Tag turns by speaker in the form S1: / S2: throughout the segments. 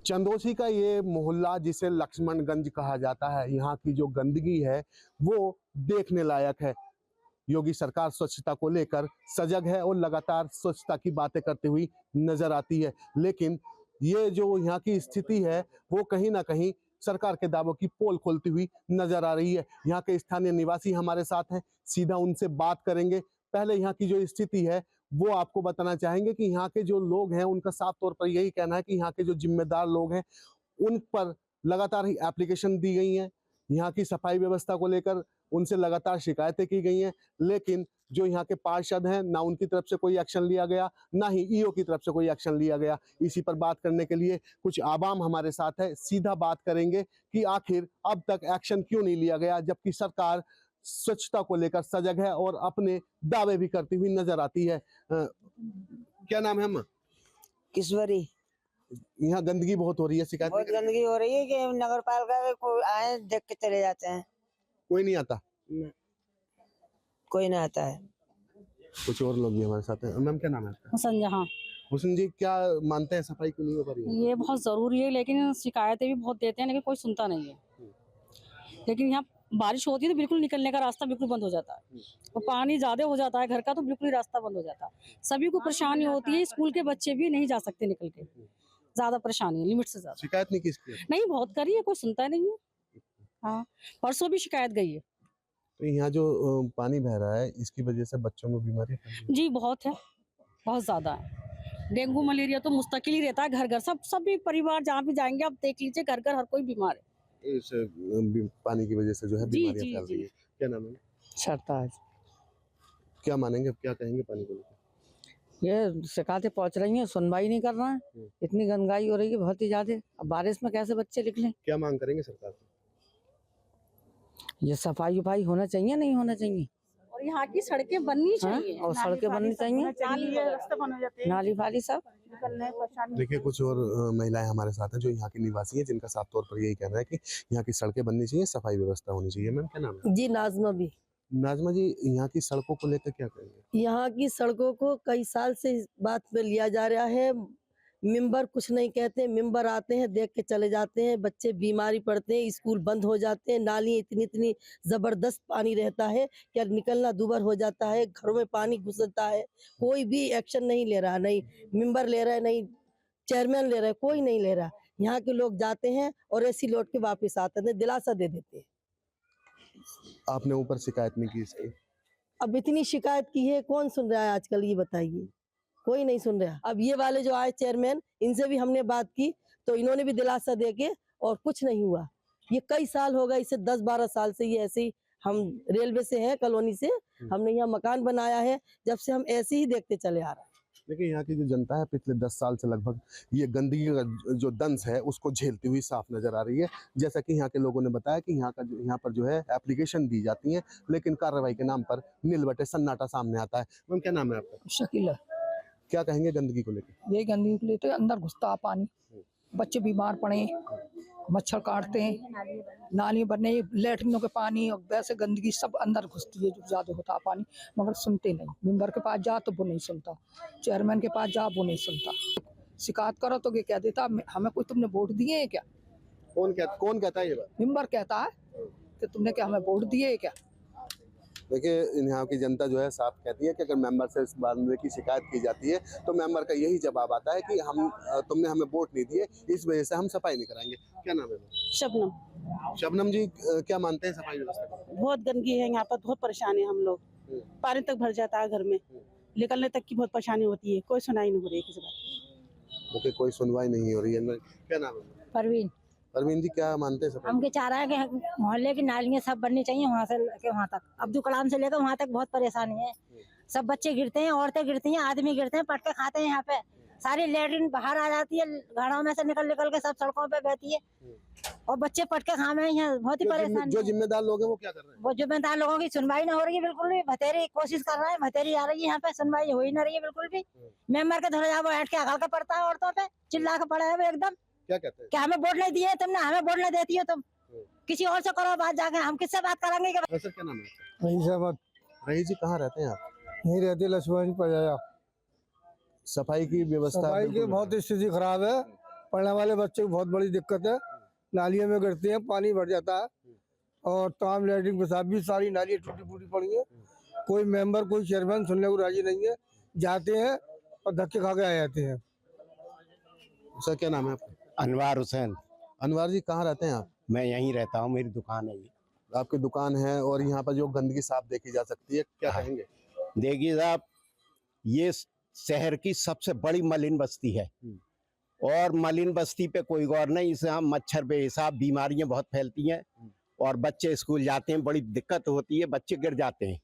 S1: चंदोसी का ये मोहल्ला जिसे लक्ष्मणगंज कहा जाता है, यहाँ की जो गंदगी है वो देखने लायक है। योगी सरकार स्वच्छता को लेकर सजग है और लगातार स्वच्छता की बातें करते हुई नजर आती है, लेकिन ये जो यहाँ की स्थिति है वो कहीं ना कहीं सरकार के दावों की पोल खोलती हुई नजर आ रही है। यहाँ के स्थानीय निवासी हमारे साथ हैं, सीधा उनसे बात करेंगे। पहले यहाँ की जो स्थिति है वो आपको बताना चाहेंगे कि यहाँ के जो लोग हैं उनका साफ तौर पर यही कहना है कि यहाँ के जो जिम्मेदार लोग हैं उन पर लगातार ही एप्लीकेशन दी गई हैं। यहाँ की सफाई व्यवस्था को लेकर उनसे लगातार शिकायतें की गई हैं, लेकिन जो यहाँ के पार्षद हैं ना उनकी तरफ से कोई एक्शन लिया गया, ना ही ईओ की तरफ से कोई एक्शन लिया गया। इसी पर बात करने के लिए कुछ आवाम हमारे साथ है, सीधा बात करेंगे कि आखिर अब तक एक्शन क्यों नहीं लिया गया, जबकि सरकार स्वच्छता को लेकर सजग है और अपने दावे भी करती हुई नजर आती है। क्या नाम है अम्मा?
S2: किश्वरी।
S1: यहाँ गंदगी बहुत हो रही है, शिकायत
S2: बहुत गंदगी हो रही है कि नगर पालिका के कोई आए देख के चले जाते हैं,
S1: कोई नहीं आता,
S2: कोई ना आता है।
S1: कुछ और लोग भी हमारे साथ हैं। मैम क्या नाम है आपका?
S3: हुसन जहाँ।
S1: हुसन जी, क्या मानते हैं सफाई क्यों नहीं हो पा रही है?
S3: ये बहुत जरूरी है, लेकिन शिकायतें भी बहुत देते हैं, लेकिन कोई सुनता नहीं है। लेकिन यहाँ बारिश होती है तो बिल्कुल निकलने का रास्ता बिल्कुल बंद हो जाता है, तो पानी ज्यादा हो जाता है घर का तो बिल्कुल ही रास्ता बंद हो जाता है। सभी को परेशानी होती है, स्कूल के बच्चे भी नहीं जा सकते निकल के, ज्यादा परेशानी है, लिमिट से ज्यादा।
S1: शिकायत नहीं किसकी?
S3: नहीं, बहुत करी है, कोई सुनता नहीं है। हाँ, परसों भी शिकायत गई है।
S1: तो यहाँ जो पानी बह रहा है इसकी वजह से बच्चों में बीमारी
S3: जी बहुत है, बहुत ज्यादा है। डेंगू मलेरिया तो मुस्तकिल ही रहता है, घर घर सभी परिवार जहाँ भी जाएंगे आप देख लीजिए, घर घर हर कोई बीमार है
S1: इस पानी की वजह से जो है बीमारियां फैल रही है। क्या नाम है?
S2: सरताज।
S1: क्या मानेंगे, क्या कहेंगे पानी को लेकर?
S2: ये शिकायतें पहुंच रही हैं, सुनवाई नहीं कर रहा है, इतनी गंदगी हो रही है बहुत ही ज्यादा। अब बारिश में कैसे बच्चे निकलें?
S1: क्या मांग करेंगे सरकार से?
S2: ये सफाई उफाई होना चाहिए, नहीं होना चाहिए,
S3: और यहाँ की सड़कें बननी चाहिए,
S2: और सड़कें बननी चाहिए, नाली वाली सब।
S1: देखिए कुछ और महिलाएं हमारे साथ हैं जो यहाँ की निवासी हैं, जिनका साफ तौर पर यही कहना है कि यहाँ की सड़कें बननी चाहिए, सफाई व्यवस्था होनी चाहिए। मैम क्या नाम है?
S4: जी नाजमा भी।
S1: नाजमा जी, यहाँ की सड़कों को लेकर क्या कहेंगे?
S4: यहाँ की सड़कों को कई साल से इस बात पे लिया जा रहा है, मेंबर कुछ नहीं कहते, मेंबर आते हैं देख के चले जाते हैं, बच्चे बीमारी पड़ते हैं, स्कूल बंद हो जाते हैं, नाली इतनी जबरदस्त पानी रहता है कि निकलना दूभर हो जाता है, घरों में पानी घुसता है, कोई भी एक्शन नहीं ले रहा, नहीं मेंबर ले रहा है, नहीं चेयरमैन ले रहा है, कोई नहीं ले रहा। यहाँ के लोग जाते हैं और ऐसी लौट के वापस आते हैं, दिलासा दे देते हैं।
S1: आपने ऊपर शिकायत नहीं की इसकी?
S4: अब इतनी शिकायत की है, कौन सुन रहा है आजकल, ये बताइए, कोई नहीं सुन रहा। अब ये वाले जो आए चेयरमैन, इनसे भी हमने बात की तो इन्होंने भी दिलासा देके, और कुछ नहीं हुआ। ये कई साल हो गए, इसे 10-12 साल से ये ऐसे ही, हम रेलवे से हैं, कॉलोनी से, हमने यहाँ मकान बनाया है, जब से हम ऐसे ही देखते चले आ रहे हैं।
S1: देखिए यहाँ की जो जनता है पिछले 10 साल से लगभग ये गंदगी का जो दंश है उसको झेलती हुई साफ नजर आ रही है। जैसा कि यहाँ के लोगों ने बताया कि यहाँ पर जो है एप्लीकेशन दी जाती है, लेकिन कार्रवाई के नाम पर नीलबटे सन्नाटा सामने आता है। मैम क्या नाम है आपका?
S5: शकीला।
S1: क्या कहेंगे गंदगी को लेकर?
S5: ये गंदगी को लेते अंदर घुसता पानी, बच्चे बीमार पड़े, मच्छर काटते हैं, नाली बनने, लेटरिनों के पानी और वैसे गंदगी सब अंदर घुसती है, जो ज्यादा होता है पानी, मगर सुनते नहीं। मेंबर के पास जा तो वो नहीं सुनता, चेयरमैन के पास जा वो नहीं सुनता, शिकायत करो तो ये कह देता हमें कोई तुमने वोट दिए है क्या?
S1: कौन कहता है ये बात?
S5: मेंबर कहता है कि तुमने क्या हमें वोट दिए है क्या?
S1: देखिए यहाँ की जनता जो है साफ कहती है कि अगर मेंबर से इस बारे की शिकायत की जाती है तो मेंबर का यही जवाब आता है कि तुमने हमें वोट नहीं दिए, इस वजह से हम सफाई नहीं कराएंगे। क्या नाम है?
S6: शबनम।
S1: शबनम जी, क्या मानते हैं सफाई व्यवस्था?
S6: बहुत गंदगी है यहाँ पर, बहुत परेशान है हम लोग, पानी तक भर जाता है घर में, निकलने तक की बहुत परेशानी होती है, कोई सुनाई नहीं हो रही है किसी बात।
S1: देखिए कोई सुनवाई नहीं हो रही है। क्या नाम है?
S7: परवीन।
S1: परवीन जी, क्या मानते हैं सफाई?
S7: हम के चाह रहा है कि मोहल्ले की नालियाँ सब बननी चाहिए, वहाँ से लेके वहाँ तक, अब्दुल कलाम से लेकर वहाँ तक बहुत परेशानी है। सब बच्चे गिरते हैं, औरतें गिरती हैं, आदमी गिरते हैं, पटके खाते हैं, यहाँ पे सारी लेटरिन बाहर आ जाती है, घरों में से निकल के सब सड़कों पे बहती है, और बच्चे पटके खा में यहाँ बहुत ही परेशान।
S1: जो जिम्मेदार लोग हैं वो क्या कर रहे हैं?
S7: वो जिम्मेदार लोगों की सुनवाई न हो रही है बिल्कुल भी, भतेरी कोशिश कर रहे हैं, भतेरी आ रही है यहाँ पे, सुनवाई हो ही न रही है बिल्कुल भी। मेंबर के धोरे वो बैठ के अकल का पड़ता है, औरतों पे चिल्ला के पड़ा है वो एकदम।
S1: क्या कहते हैं?
S7: क्या हमें वोट नहीं दिए तुमने, हमें वोट नहीं देती हो तुम, किसी और से करो बात, जाके हम किससे बात करेंगे?
S1: सर क्या नाम है? रही जी, कहाँ रहते हैं आप?
S8: नहीं रहते, लक्ष्मण पजाया।
S1: सफाई की व्यवस्था?
S8: सफाई की बहुत स्थिति खराब है, पढ़ने वाले बच्चे को बहुत बड़ी दिक्कत है। नालियों में गिरते हैं, पानी भर जाता है और तमाम लैट्रिन पेशाब भी सारी नालियाँ टूटी फूटी पड़ी है। कोई मेंबर कोई चेयरमैन सुनने को राजी नहीं है, जाते हैं और धक्के खा के आ जाते हैं।
S1: सर क्या नाम है आपका?
S9: अनवार हुसैन।
S1: अनवर जी कहाँ रहते हैं आप?
S9: मैं यहीं रहता हूँ, मेरी दुकान है ये।
S1: आपकी दुकान है और यहाँ पर जो गंदगी साफ देखी जा सकती है, क्या
S9: हाँ।
S1: कहेंगे?
S9: देखिए साहब, ये शहर की सबसे बड़ी मलिन बस्ती है और मलिन बस्ती पे कोई गौर नहीं। इससे हम मच्छर बेहिसाब बीमारियां बहुत फैलती हैं और बच्चे स्कूल जाते हैं, बड़ी दिक्कत होती है, बच्चे गिर जाते हैं,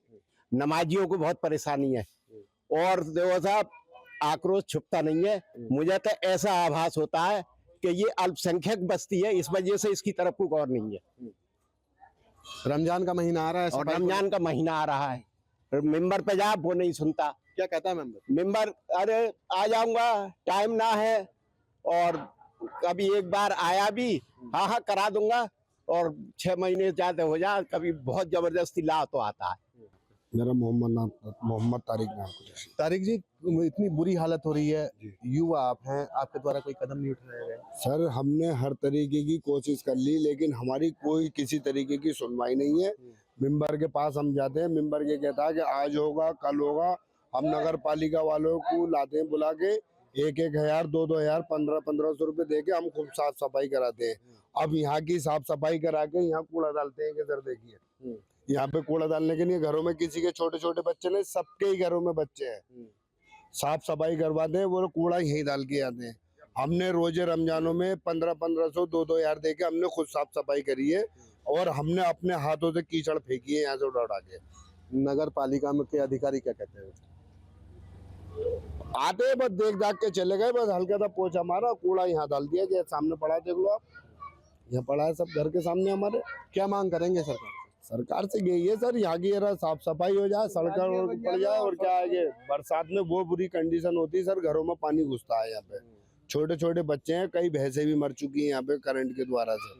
S9: नमाजियों को बहुत परेशानी है। और देखो साहब, आक्रोश छुपता नहीं है। मुझे तो ऐसा आभास होता है कि ये अल्पसंख्यक बस्ती है, इस वजह से इसकी तरफ को गौर नहीं है।
S1: रमजान का महीना आ रहा है
S9: और
S1: सफाई को
S9: रमजान का महीना आ रहा है, मेंबर पे जा वो नहीं सुनता।
S1: क्या कहता है मेंबर?
S9: मेंबर अरे आ जाऊंगा, टाइम ना है। और कभी एक बार आया भी, हाँ हाँ करा दूंगा, और 6 महीने ज्यादा हो जाए, कभी बहुत जबरदस्ती ला तो आता है।
S8: मेरा मोहम्मद तारिक नाम।
S1: तारिक जी, इतनी बुरी हालत हो रही है, युवा आप हैं, आपके द्वारा कोई कदम नहीं उठाया गया?
S8: सर हमने हर तरीके की कोशिश कर ली, लेकिन हमारी कोई किसी तरीके की सुनवाई नहीं है। मेंबर के पास हम जाते हैं, मेंबर के कहता है कि आज होगा कल होगा। हम नगर पालिका वालों को लाते हैं बुला के, 1,000 2,000 1500 रुपए दे के हम खूब साफ सफाई कराते हैं। अब यहाँ की साफ सफाई करा के यहाँ कूड़ा डालते हैं कि सर देखिए, यहाँ पे कूड़ा डालने के लिए घरों में किसी के छोटे छोटे बच्चे नहीं, सबके ही घरों में बच्चे हैं। साफ सफाई करवाते हैं, वो कूड़ा यहीं डाल के आते हैं। हमने रोजे रमजानों में 1500 2,000 दे के हमने खुद साफ सफाई करी है और हमने अपने हाथों से कीचड़ फेंकी है यहाँ से उड़ा के।
S1: नगर पालिका में के अधिकारी क्या कहते हैं?
S8: आते बस देख दाख के चले गए, बस हल्का सा पोछा मारा, कूड़ा यहाँ डाल दिया कि सामने पड़ा है, देख लो आप, यहाँ पड़ा है सब घर के सामने हमारे।
S1: क्या मांग करेंगे सरकार से?
S8: सरकार से यही है सर, यहाँ की जरा साफ सफाई हो जाए, सड़कें पड़ जाए। और क्या आगे बरसात में वो बुरी कंडीशन होती है सर, घरों में पानी घुसता है यहाँ पे, छोटे छोटे बच्चे हैं, कई भैंसें भी मर चुकी हैं यहाँ पे करंट के द्वारा से,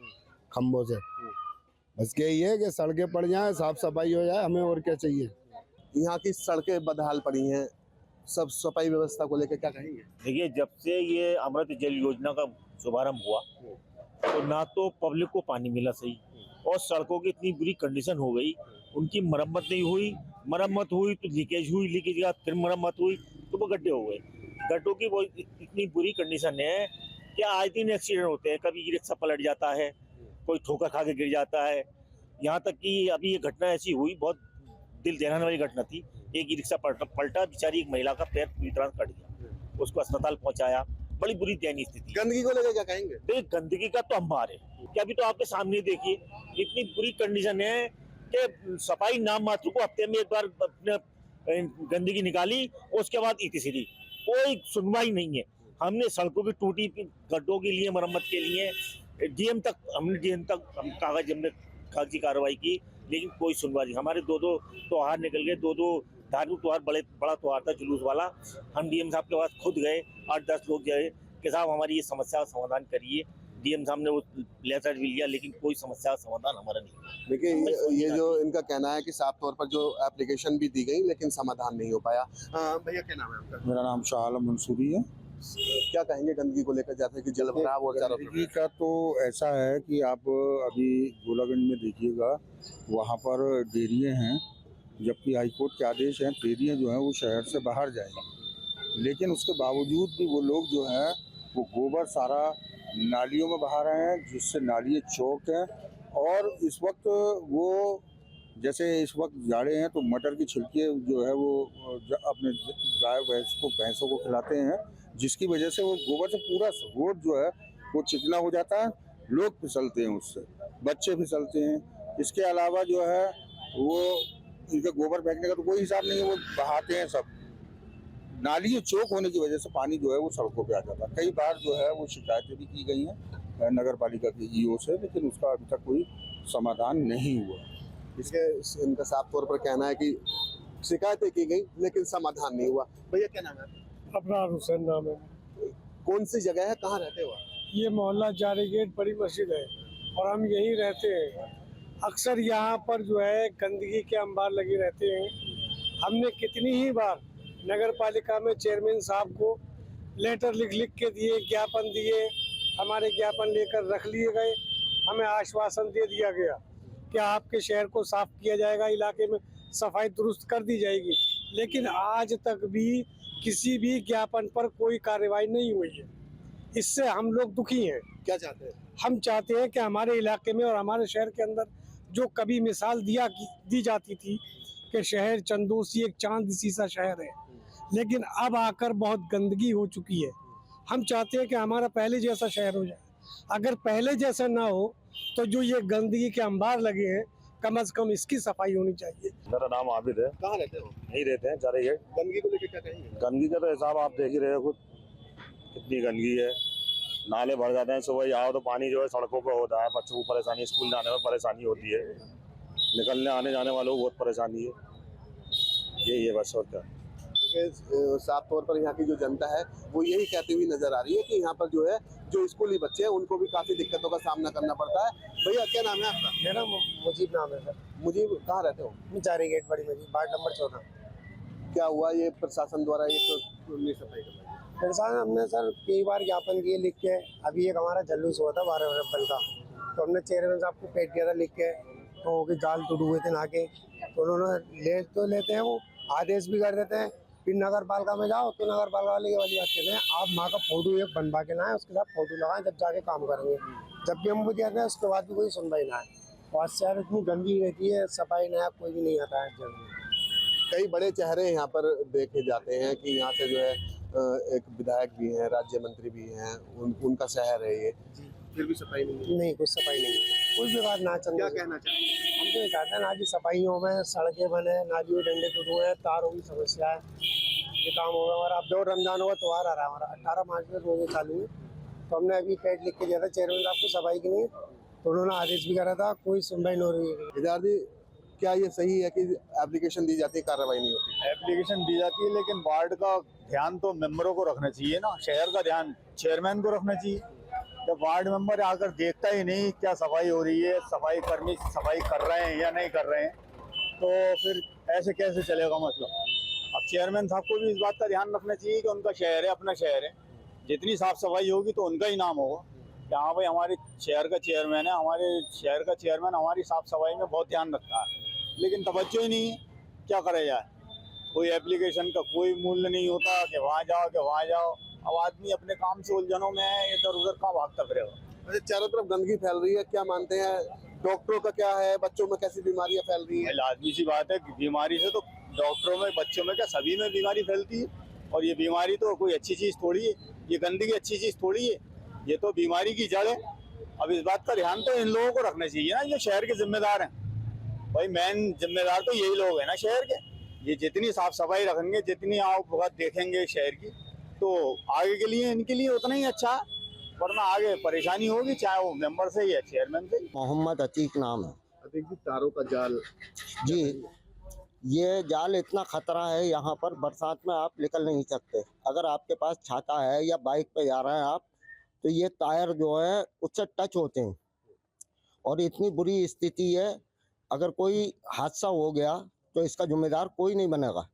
S8: खम्भों से। बस यही है कि सड़कें पड़ जाए, साफ सफाई हो जाए, हमें और क्या चाहिए।
S1: यहाँ की सड़कें बदहाल पड़ी हैं, सब सफाई व्यवस्था को लेकर क्या कहेंगे?
S10: देखिए, जब से ये अमृत जल योजना का शुभारंभ हुआ तो ना तो पब्लिक को पानी मिला सही, और सड़कों की इतनी बुरी कंडीशन हो गई, उनकी मरम्मत नहीं हुई। मरम्मत हुई तो लीकेज हुई, लीकेज के बाद फिर मरम्मत हुई तो वो गड्ढे हो गए। गड्ढों की वो इतनी बुरी कंडीशन है कि आज दिन एक्सीडेंट होते हैं, कभी रिक्शा पलट जाता है, कोई ठोकर खा के गिर जाता है। यहाँ तक कि अभी ये घटना ऐसी हुई, बहुत दिल दहलाने वाली घटना थी। एक रिक्शा पलटा, बेचारी एक महिला का पैर पूरी तरह कट गया, उसको अस्पताल पहुंचाया, बड़ी बुरी दयनीय स्थिति।
S1: गंदगी को लेकर क्या कहेंगे?
S10: देखिए, गंदगी का तो अंबार है कि अभी तो आपके सामने देखिए इतनी बुरी कंडीशन है कि सफाई नाम मात्र को, हफ्ते में एक बार अपने गंदगी निकाली, उसके बाद इतनी सीधी कोई सुनवाई नहीं है। हमने सड़कों की टूटी गड्ढों के लिए मरम्मत के लिए डीएम तक हम कागजी कार्रवाई की, लेकिन कोई सुनवाई नहीं। हमारे 2 त्योहार निकल गए, 2 धार्मिक त्योहार, बड़ा त्योहार था जुलूस वाला। हम डीएम साहब के पास खुद गए, 8-10 लोग गए कि साहब हमारी ये समस्या का समाधान करिए। डीएम साहब ने वो लेटर भी लिया, लेकिन कोई समस्या का समाधान हमारा नहीं।
S1: देखिए, ये जो इनका कहना है कि साफ तौर पर जो एप्लीकेशन भी दी गई लेकिन समाधान नहीं हो पाया। भैया क्या नाम है आपका?
S8: मेरा नाम शाह आलम मंसूरी है।
S1: क्या कहेंगे गंदगी को लेकर, जैसे कि जल भराव और चारों तरफ?
S8: गंदगी का तो ऐसा है कि आप अभी गोलागंज में देखिएगा, वहाँ पर डेरियाँ हैं, जबकि हाईकोर्ट के आदेश हैं डेरियाँ जो हैं वो शहर से बाहर जाएंगी, लेकिन उसके बावजूद भी वो लोग जो हैं वो गोबर सारा नालियों में बहा रहे हैं, जिससे नालियाँ चौक हैं। और इस वक्त वो जैसे इस वक्त जाड़े हैं तो मटर की छिलके जो है वो अपने गाय भैंसों को खिलाते हैं, जिसकी वजह से वो गोबर से पूरा रोड जो है वो चिकना हो जाता है, लोग फिसलते हैं, उससे बच्चे फिसलते हैं। इसके अलावा जो है वो इनके गोबर फेंकने का तो कोई हिसाब नहीं है, वो बहाते हैं सब। नाली चौक होने की वजह से पानी जो है वो सड़कों पे आ जाता है। कई बार जो है वो शिकायतें भी की गई हैं नगर पालिका के ईओ से, लेकिन उसका अभी तक कोई समाधान नहीं हुआ।
S1: इसके इनका साफ तौर पर कहना है कि शिकायतें की गई लेकिन समाधान नहीं हुआ। भैया क्या नाम है?
S11: अबरार हुसैन नाम है।
S1: कौन सी जगह है, कहाँ रहते हो?
S11: ये मोहल्ला जारी गेट बड़ी मस्जिद है और हम यहीं रहते हैं। अक्सर यहाँ पर जो है गंदगी के अंबार लगे रहते हैं। हमने कितनी ही बार नगर पालिका में चेयरमैन साहब को लेटर लिख के दिए, ज्ञापन दिए, हमारे ज्ञापन लेकर रख लिए गए। हमें आश्वासन दे दिया गया कि आपके शहर को साफ किया जाएगा, इलाके में सफाई दुरुस्त कर दी जाएगी, लेकिन आज तक भी किसी भी ज्ञापन पर कोई कार्रवाई नहीं हुई है। इससे हम लोग दुखी हैं।
S1: क्या चाहते हैं?
S11: हम चाहते हैं कि हमारे इलाके में और हमारे शहर के अंदर जो कभी मिसाल दी जाती थी कि शहर चंदोसी एक चांद सी सा शहर है, लेकिन अब आकर बहुत गंदगी हो चुकी है। हम चाहते हैं कि हमारा पहले जैसा शहर हो जाए। अगर पहले जैसा ना हो तो जो ये गंदगी के अंबार लगे हैं, कम से कम इसकी सफाई होनी चाहिए।
S10: मेरा नाम आबिद है।
S1: कहाँ रहते हो?
S10: यहीं रहते हैं, चारे गेट।
S1: गंदगी को लेकर क्या कहेंगे?
S10: गंदगी का तो हिसाब आप देख ही रहे हो खुद, कितनी गंदगी है। नाले भर जाते हैं, सुबह आओ तो पानी जो है सड़कों पर होता है, बच्चों को परेशानी, स्कूल जाने में परेशानी होती है, निकलने आने जाने वालों को बहुत परेशानी है। यही है बस, और क्या।
S1: साफ तौर पर यहाँ की जो जनता है वो यही कहती हुई नजर आ रही है कि यहाँ पर जो है जो स्कूली बच्चे हैं उनको भी काफी दिक्कतों का सामना करना पड़ता है। भैया क्या नाम है आपका?
S11: मेरा मुजीब नाम है सर।
S1: मुझे कहाँ रहते हो?
S11: चारी गेट बड़ी मस्जिद, वार्ड नंबर 14।
S1: क्या हुआ ये प्रशासन द्वारा ये तो नहीं सफाई कर रहा है?
S11: प्रशासन हमने सर कई बार ज्ञापन दिए लिख के। अभी एक हमारा जलूस हुआ था 12 अप्रैल का, तो हमने चेयरमैन साहब को पेश किया था लिख के, तो कि जाल टूट हुए थे नहा के, तो उन्होंने लेते हैं, वो आदेश भी कर देते हैं। फिर नगर पालिका में जाओ तो नगर पालिका वाले ये वाली बात कहते हैं आप वहाँ का फोटो एक बनवा के लाएं, उसके साथ फोटो लगाएं, जब जाके काम करेंगे। जब भी हम वो कहते हैं उसके बाद भी कोई सुनवाई ना है। और शहर इतनी गंदी रहती है, सफाई ना, कोई भी नहीं आता है जल्दी।
S1: कई बड़े चेहरे यहाँ पर देखे जाते हैं कि यहाँ से जो है एक विधायक भी हैं, राज्य मंत्री भी हैं, उनका शहर है ये, फिर भी सफाई नहीं,
S11: कुछ सफाई नहीं, कुछ भी बात ना चल।
S1: क्या कहना चाहेंगे?
S11: हम तो ये चाहते हैं ना जी सफाइयों में, सड़कें बने, नालियों डंडे टूटे हुए हैं, तारों की समस्या है, ये काम होगा हमारा। अब जो रमजान होगा त्योहार आ रहा है हमारा, 18 मार्च में रोजे चालू है, तो हमने अभी पेड लिख के दिया था चेयरमैन साहब को सफाई के लिए, तो उन्होंने आदेश भी करा था, कोई सुनवाई नहीं हो रही है।
S1: इधर जी क्या ये सही है कि एप्लीकेशन दी जाती है, कार्रवाई नहीं होती?
S12: एप्लीकेशन दी जाती है, लेकिन वार्ड का ध्यान तो मेंबरों को रखना चाहिए ना, शहर का ध्यान चेयरमैन को रखना चाहिए। जब वार्ड मेंबर आकर देखता ही नहीं क्या सफाई हो रही है, सफाई कर्मी सफाई कर रहे हैं या नहीं कर रहे हैं, तो फिर ऐसे कैसे चलेगा मतलब। अब चेयरमैन साहब को भी इस बात का ध्यान रखना चाहिए कि उनका शहर है, अपना शहर है, जितनी साफ सफाई होगी तो उनका ही नाम होगा कि हाँ भाई हमारे शहर का चेयरमैन है, हमारे शहर का चेयरमैन हमारी साफ सफाई में बहुत ध्यान रखता है। लेकिन तवज्जो ही नहीं है, क्या करा जाए। कोई एप्लीकेशन का कोई मूल्य नहीं होता कि वहाँ जाओ कि वहाँ जाओ। अब आदमी अपने काम से उलझनों में है, इधर उधर कहाँ भागता फिरेगा।
S1: अच्छा, चारों तरफ गंदगी फैल रही है, क्या मानते हैं? डॉक्टरों का क्या है, बच्चों में कैसी बीमारियां फैल रही है?
S12: लाजमी सी बात है, बीमारी से तो डॉक्टरों में, बच्चों में, क्या सभी में बीमारी फैलती है। और ये बीमारी तो कोई अच्छी चीज़ थोड़ी है, ये गंदगी अच्छी चीज़ थोड़ी है, ये तो बीमारी की जड़ है। अब इस बात का ध्यान तो इन लोगों को रखना चाहिए ना, जो शहर के जिम्मेदार हैं। भाई मेन जिम्मेदार तो यही लोग हैं ना शहर के। ये जितनी साफ सफाई रखेंगे, जितनी आप वक्त देखेंगे शहर की, तो आगे के लिए इनके लिए उतना ही अच्छा, वरना आगे परेशानी होगी, चाहे वो मेंबर से या चेयरमैन से।
S9: मोहम्मद अतीक नाम है।
S1: अतीक जी, तारों का जाल
S9: जी, ये जाल इतना खतरा है, यहाँ पर बरसात में आप निकल नहीं सकते। अगर आपके पास छाता है या बाइक पे जा रहे हैं आप, तो ये टायर जो है उससे टच होते हैं, और इतनी बुरी स्थिति है, अगर कोई हादसा हो गया तो इसका जिम्मेदार कोई नहीं बनेगा,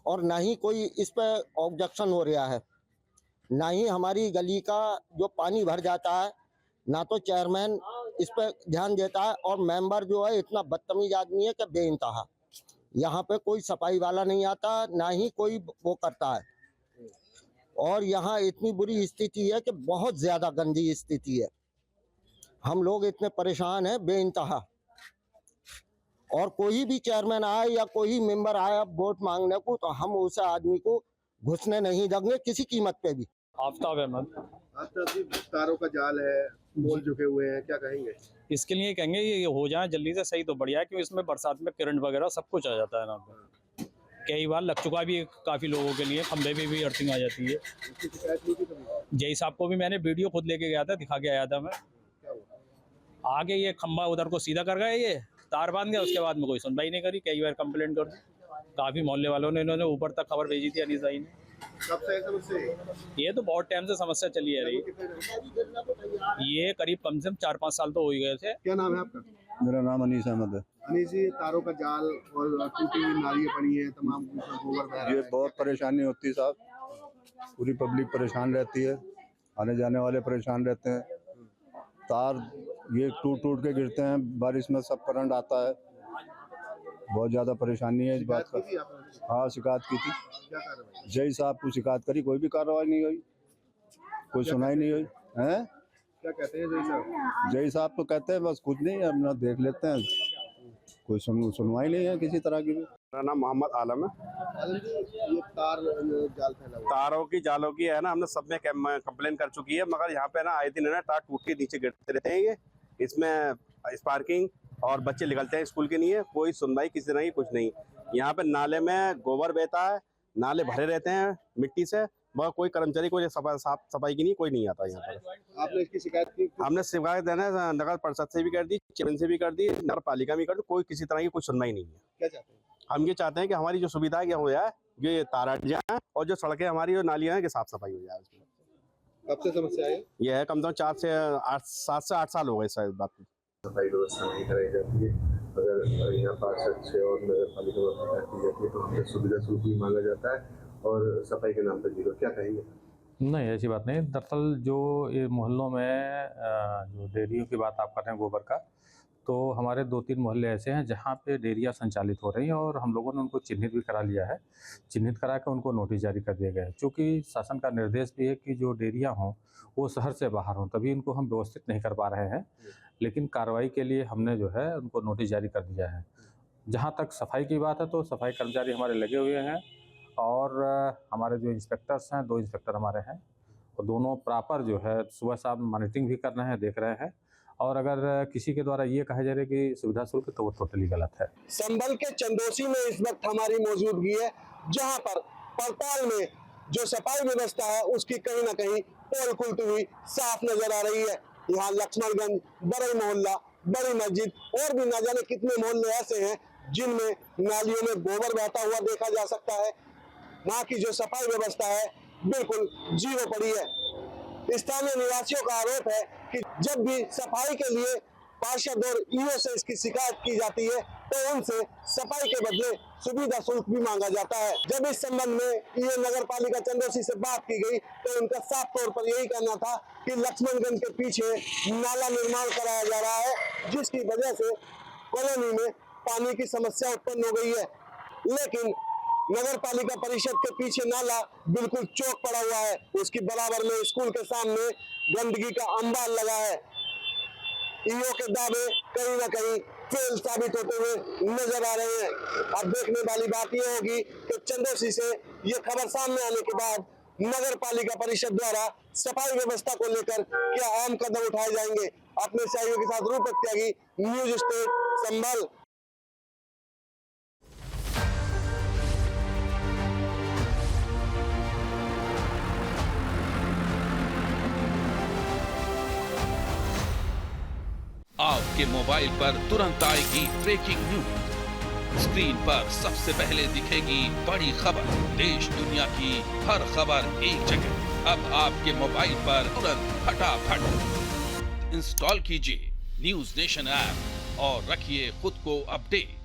S9: और ना ही कोई इस पे ऑब्जेक्शन हो रहा है, ना ही हमारी गली का जो पानी भर जाता है, ना तो चेयरमैन इस पे ध्यान देता है, और मेंबर जो है इतना बदतमीज आदमी है कि बेइंतहा। यहाँ पे कोई सफाई वाला नहीं आता, ना ही कोई वो करता है, और यहाँ इतनी बुरी स्थिति है कि बहुत ज़्यादा गंदी स्थिति है। हम लोग इतने परेशान हैं बेइंतहा, और कोई भी चेयरमैन आए या कोई मेंबर आए वोट मांगने को, तो हम उस आदमी को घुसने नहीं देंगे किसी कीमत पे भी।
S13: आफ्ताब अहमद।
S1: आफ्ताब जी, तारों का जाल है, पोल झुके हुए हैं, क्या कहेंगे?
S13: इसके लिए कहेंगे ये हो जाए जल्दी से सही तो बढ़िया है, क्योंकि इसमें बरसात में करंट वगैरह सब कुछ आ जाता है ना पे। कई बार लग चुका भी काफ़ी लोगों के लिए, खंभे पे भी अर्थिंग आ जाती है। जय साहब को भी मैंने वीडियो खुद लेके गया था, दिखा के आया था मैं। आगे ये खंभा उधर को सीधा कर गए, ये तार बांध गया, उसके बाद में कोई सुनवाई नहीं करी। कई बार कंप्लेंट कर दी, काफ़ी मोहल्ले वालों ने, इन्होंने ऊपर तक खबर भेजी थी अनीस भाई ने।
S1: कब से समस्या?
S13: ये तो बहुत टाइम से समस्या चली आ रही है, ये करीब कम से कम 4-5 साल तो हो ही गए थे।
S1: क्या नाम है आपका?
S12: मेरा नाम अनीस अहमद है।
S1: अनीस जी, तारों का जाल और टूटी हुई नालियां पड़ी हैं, तमाम गोबर बह रहा है।
S12: ये बहुत परेशानी होती है साहब, पूरी पब्लिक परेशान रहती है।
S8: आने जाने वाले परेशान रहते हैं। तार ये टूट के गिरते हैं, बारिश में सब करंट आता है, बहुत ज़्यादा परेशानी है इस बात का। हाँ, शिकायत की थी, जय साहब को शिकायत करी, कोई भी कार्रवाई नहीं हुई, कोई सुनाई नहीं हुई है।
S1: क्या कहते हैं जय साहब?
S8: जय साहब तो कहते हैं बस कुछ नहीं, अपना देख लेते हैं, कोई सुनवाई नहीं है किसी तरह की भी।
S14: मेरा नाम मोहम्मद आलम है।
S1: ये तार जाल फैला हुआ
S14: तारों की जालों की है ना, हमने सब में कंप्लेन कर चुकी है, मगर यहाँ पे ना आए दिन है ना तार टूट के नीचे गिरते रहते हैं। ये इसमें स्पार्किंग और बच्चे निकलते हैं स्कूल के लिए, कोई सुनवाई किसी तरह की कुछ नहीं। यहाँ पे नाले में गोबर बहता है, नाले भरे रहते हैं मिट्टी से, मगर कोई कर्मचारी कोई साफ सफाई की नहीं, कोई नहीं आता यहाँ पर।
S1: आपने इसकी शिकायत की?
S14: हमने शिकायत है ना नगर परिषद से भी कर दी, चेयरमैन से भी कर दी, नगर पालिका में कर दी, कोई किसी तरह की कोई सुनवाई नहीं है।
S1: क्या चाहते हैं?
S14: हम ये चाहते हैं कि हमारी जो सुविधा है हो जाए, ये तार हट जाए और जो सड़कें हमारी जो नालियाँ हैं कि साफ सफाई हो जाए उसमें।
S1: कब से समस्या है?
S14: यह है कम से कम 7 से 8 साल हो गए इस बात को।
S15: सफाई व्यवस्था नहीं कराई जाती है। अगर यहाँ पार्षद से और नगर पालिका में बात की जाती है तो हमसे सुविधा शुल्क भी मांगा जाता है और सफाई के नाम पर जीरो। क्या कहेंगे?
S13: नहीं, ऐसी बात नहीं। दरअसल जो ये मोहल्लों में जो डेयरियों की बात आप कर रहे हैं गोबर का, तो हमारे 2-3 मोहल्ले ऐसे हैं जहाँ पे डेयरियाँ संचालित हो रही हैं और हम लोगों ने उनको चिन्हित भी करा लिया है। चिन्हित करा के उनको नोटिस जारी कर दिया गया है, क्योंकि शासन का निर्देश भी है कि जो डेयरियाँ हों वो शहर से बाहर हों, तभी इनको हम व्यवस्थित नहीं कर पा रहे हैं। लेकिन कार्रवाई के लिए हमने जो है उनको नोटिस जारी कर दिया है। जहाँ तक सफाई की बात है तो सफाई कर्मचारी हमारे लगे हुए हैं और हमारे जो इंस्पेक्टर्स हैं, 2 इंस्पेक्टर हमारे हैं, और दोनों प्रॉपर जो है सुबह शाम मॉनिटरिंग भी कर रहे हैं, देख रहे हैं। और अगर किसी के द्वारा ये कहा जा रहा है कि सुविधा शुल्क, तो वो टोटली गलत है।
S1: संभल के चंदोसी में इस वक्त हमारी मौजूदगी है, जहां पर पड़ताल में जो सफाई व्यवस्था है उसकी कहीं ना कहीं पोल खुलती हुई साफ नजर आ रही है। यहाँ लक्ष्मणगंज, बड़ई मोहल्ला, बड़ी मस्जिद और भी न जाने कितने मोहल्ले ऐसे हैं जिनमें नालियों में गोबर बहता हुआ देखा जा सकता है। वहाँ की जो सफाई व्यवस्था है बिल्कुल जीरो पड़ी है। स्थानीय निवासियों का आरोप है कि जब भी सफाई के लिए पार्षद और ईओ से इसकी शिकायत की जाती है तो उनसे सफाई के बदले सुविधा शुल्क भी मांगा जाता है। जब इस संबंध में ईओ नगर पालिका चंदोसी से बात की गई तो उनका साफ तौर पर यही कहना था कि लक्ष्मणगंज के पीछे नाला निर्माण कराया जा रहा है, जिसकी वजह से कॉलोनी में पानी की समस्या उत्पन्न हो गई है। लेकिन नगर पालिका परिषद के पीछे नाला बिल्कुल चौक पड़ा हुआ है, उसकी बराबर में स्कूल के सामने गंदगी का अंबार लगा है। ईओ के दावे कहीं ना कहीं फेल साबित होते हुए नजर आ रहे हैं। अब देखने वाली बात यह होगी कि चंदोसी से ये खबर सामने आने के बाद नगर पालिका परिषद द्वारा सफाई व्यवस्था को लेकर क्या अहम कदम उठाए जाएंगे। अपने सहयोगी के साथ रूपक त्यागी, न्यूज स्टेट, संभल।
S16: आपके मोबाइल पर तुरंत आएगी ब्रेकिंग न्यूज। स्क्रीन पर सबसे पहले दिखेगी बड़ी खबर, देश दुनिया की हर खबर एक जगह। अब आपके मोबाइल पर तुरंत फटाफट इंस्टॉल कीजिए न्यूज नेशन ऐप और रखिए खुद को अपडेट।